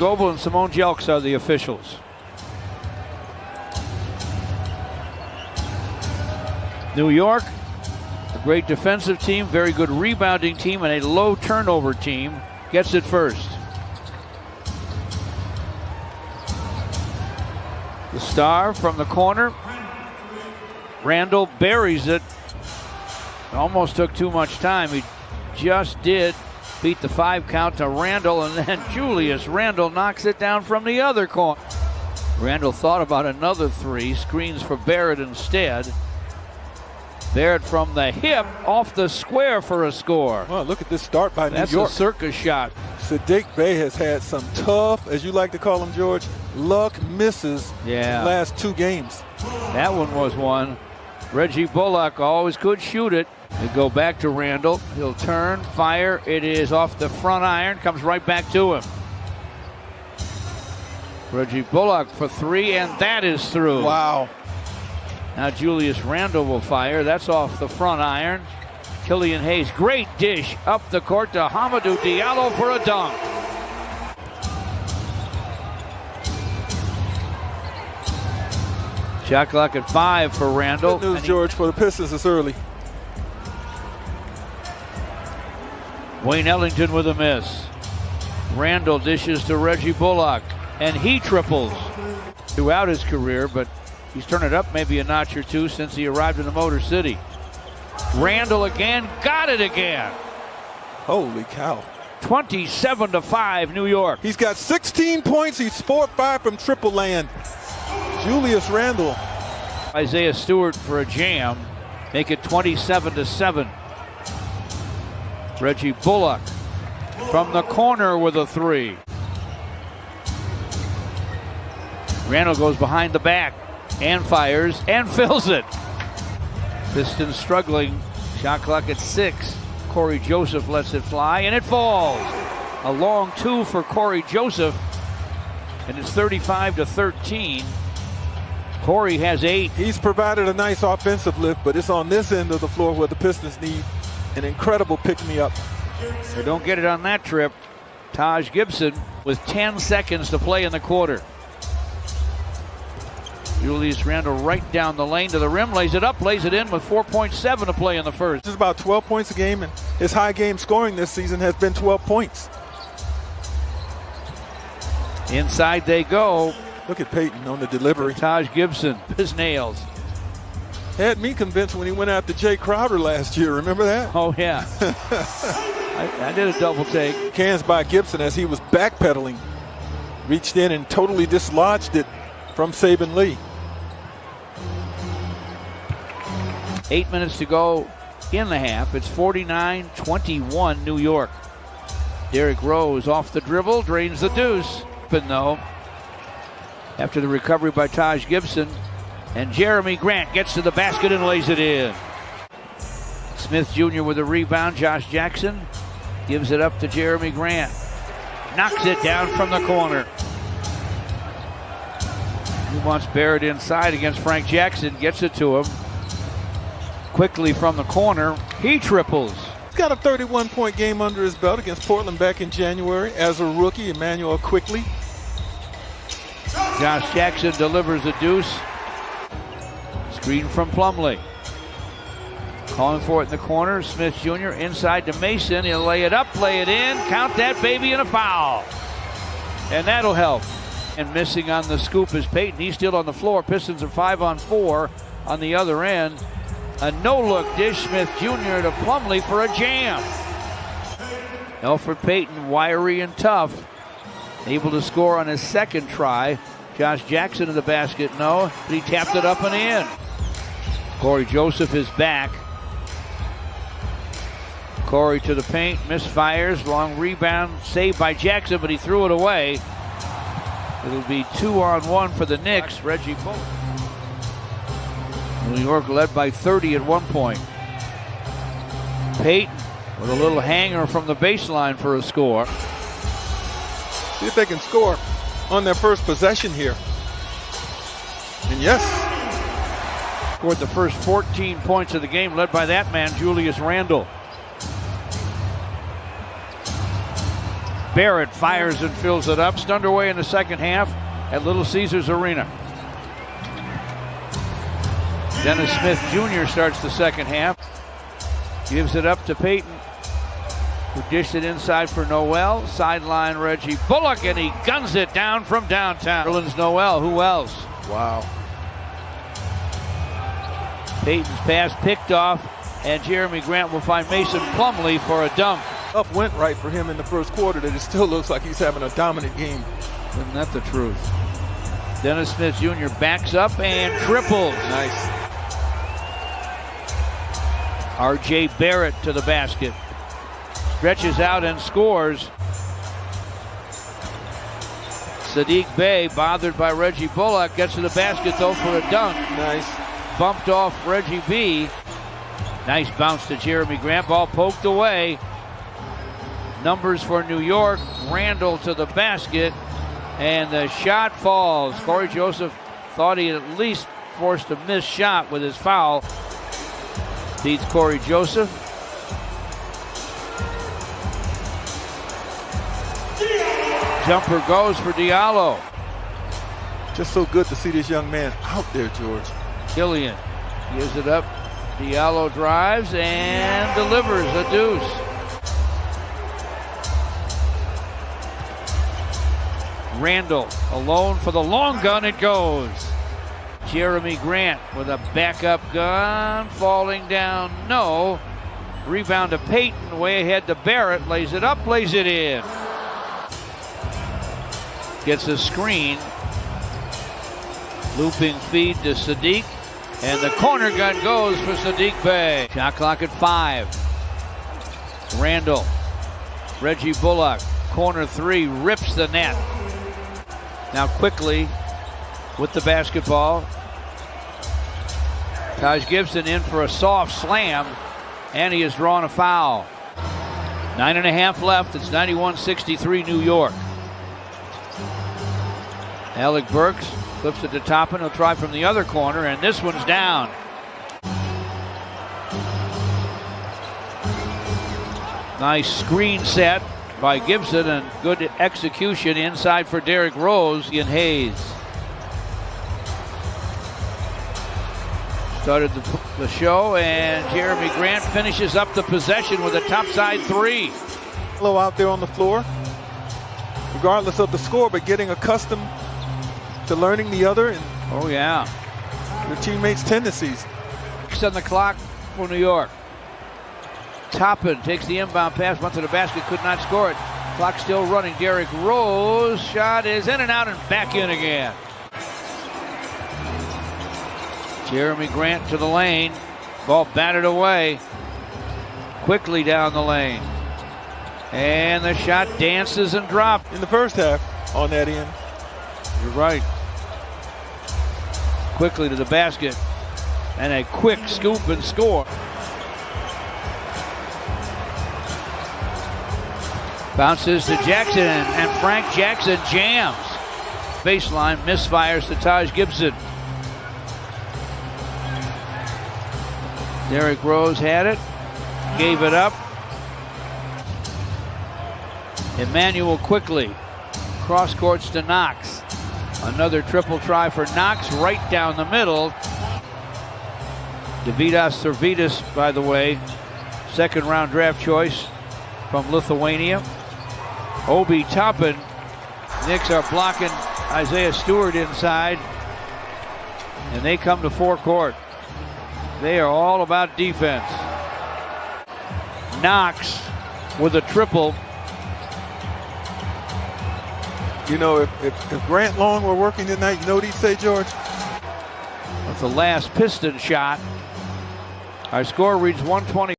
Goebel and Simone Jelks are the officials. New York, a great defensive team, very good rebounding team, and a low turnover team, gets it first. The star from the corner. Randall buries it. Almost took too much time. He just did beat the 5 count to Randall, and then Julius Randall knocks it down from the other corner. Randall thought about another 3, screens for Barrett instead. Barrett from the hip, off the square for a score. Well, look at this start by New York. That's a circus shot. Saddiq Bey has had some tough, as you like to call him, George, luck misses the last 2 games. That one was one. Reggie Bullock always could shoot it. They go back to Randall. He'll turn, fire. It is off the front iron, comes right back to him. Reggie Bullock for 3, and that is through. Wow. Now Julius Randall will fire. That's off the front iron. Killian Hayes, great dish up the court to Hamidou Diallo for a dunk. Shot clock at 5 for Randall. Good news, George, for the Pistons it's early. Wayne Ellington with a miss. Randall dishes to Reggie Bullock, and he triples throughout his career, but he's turned it up maybe a notch or 2 since he arrived in the Motor City. Randall again, got it again. Holy cow. 27-5 New York. He's got 16 points. He's 4-5 from triple land. Julius Randall. Isaiah Stewart for a jam. Make it 27-7. Reggie Bullock from the corner with a 3. Randall goes behind the back and fires and fills it. Pistons struggling. Shot clock at 6. Corey Joseph lets it fly, and it falls. A long 2 for Corey Joseph, and it's 35-13. Corey has 8. He's provided a nice offensive lift, but it's on this end of the floor where the Pistons need an incredible pick-me-up. They don't get it on that trip. Taj Gibson with 10 seconds to play in the quarter. Julius Randle right down the lane to the rim, lays it up, lays it in with 4.7 to play in the first. Just about 12 points a game, and his high game scoring this season has been 12 points. Inside they go. Look at Peyton on the delivery. Taj Gibson, his nails. Had me convinced when he went after Jay Crowder last year. Remember that? Oh, yeah. I did a double take. Cans by Gibson as he was backpedaling. Reached in and totally dislodged it from Saban Lee. 8 minutes to go in the half. It's 49-21 New York. Derrick Rose off the dribble, drains the deuce. But no, after the recovery by Taj Gibson, and Jeremy Grant gets to the basket and lays it in. Smith Jr. with a rebound. Josh Jackson gives it up to Jeremy Grant. Knocks it down from the corner. He wants Barrett inside against Frank Jackson. Gets it to him. Quickly from the corner. He triples. He's got a 31-point game under his belt against Portland back in January as a rookie. Emmanuel Quickly. Josh Jackson delivers a deuce. Screen from Plumlee. Calling for it in the corner. Smith Jr. inside to Mason. He'll lay it up, lay it in. Count that baby, and a foul. And that'll help. And missing on the scoop is Peyton. He's still on the floor. Pistons are 5-on-4 on the other end. A no-look dish. Smith Jr. to Plumlee for a jam. Elfrid Payton, wiry and tough. Able to score on his second try. Josh Jackson in the basket, no. But he tapped it up and in. Corey Joseph is back. Corey to the paint, misfires, long rebound, saved by Jackson, but he threw it away. It'll be 2-on-1 for the Knicks. Reggie Bullock. New York led by 30 at one point. Payton with a little hanger from the baseline for a score. See if they can score on their first possession here. And yes. Scored the first 14 points of the game, led by that man, Julius Randle. Barrett fires and fills it up. It's underway in the second half at Little Caesars Arena. Dennis Smith Jr. starts the second half. Gives it up to Peyton, who dished it inside for Noel. Sideline Reggie Bullock, and he guns it down from downtown. Orleans Noel, who else? Wow. Peyton's pass picked off, and Jeremy Grant will find Mason Plumlee for a dunk. Up went right for him in the first quarter, that it still looks like he's having a dominant game. Isn't that the truth? Dennis Smith Jr. backs up and triples. Nice. R.J. Barrett to the basket. Stretches out and scores. Sadiq Bey, bothered by Reggie Bullock, gets to the basket though for a dunk. Nice. Bumped off Reggie B. Nice bounce to Jeremy Grant. Ball poked away. Numbers for New York. Randall to the basket. And the shot falls. Corey Joseph thought he at least forced a missed shot with his foul. Beats Corey Joseph. Jumper goes for Diallo. Just so good to see this young man out there, George. Killian gives it up. Diallo drives and delivers a deuce. Randall alone for the long gun. It goes. Jeremy Grant with a backup gun. Falling down, no. Rebound to Peyton. Way ahead to Barrett. Lays it up, lays it in. Gets a screen. Looping feed to Sadiq. And the corner gun goes for Sadiq Bey. Shot clock at 5. Randall. Reggie Bullock. Corner 3. Rips the net. Now quickly with the basketball. Taj Gibson in for a soft slam. And he has drawn a foul. 9.5 left. It's 91-63 New York. Alec Burks flips it to Toppin. He'll try from the other corner, and this one's down. Nice screen set by Gibson and good execution inside for Derrick Rose and Hayes. Started the show, and Jeremy Grant finishes up the possession with a topside 3. Low out there on the floor, regardless of the score, but getting accustomed to learning the other and your teammates' tendencies. 6 on the clock for New York. Toppin takes the inbound pass, went to the basket, could not score it. Clock still running. Derrick Rose shot is in and out and back in again. Jeremy Grant to the lane. Ball batted away. Quickly down the lane. And the shot dances and drops. In the first half on that end. You're right. Quickly to the basket. And a quick scoop and score. Bounces to Jackson, and Frank Jackson jams. Baseline misfires to Taj Gibson. Derrick Rose had it, gave it up. Emmanuel quickly. Cross courts to Knox. Another triple try for Knox right down the middle. Davidas Servidis, by the way, second round draft choice from Lithuania. Obi Toppin. Knicks are blocking Isaiah Stewart inside, and they come to forecourt. They are all about defense. Knox with a triple. You know, if Grant Long were working tonight, you know what he'd say, George? That's the last Piston shot. Our score reads 120.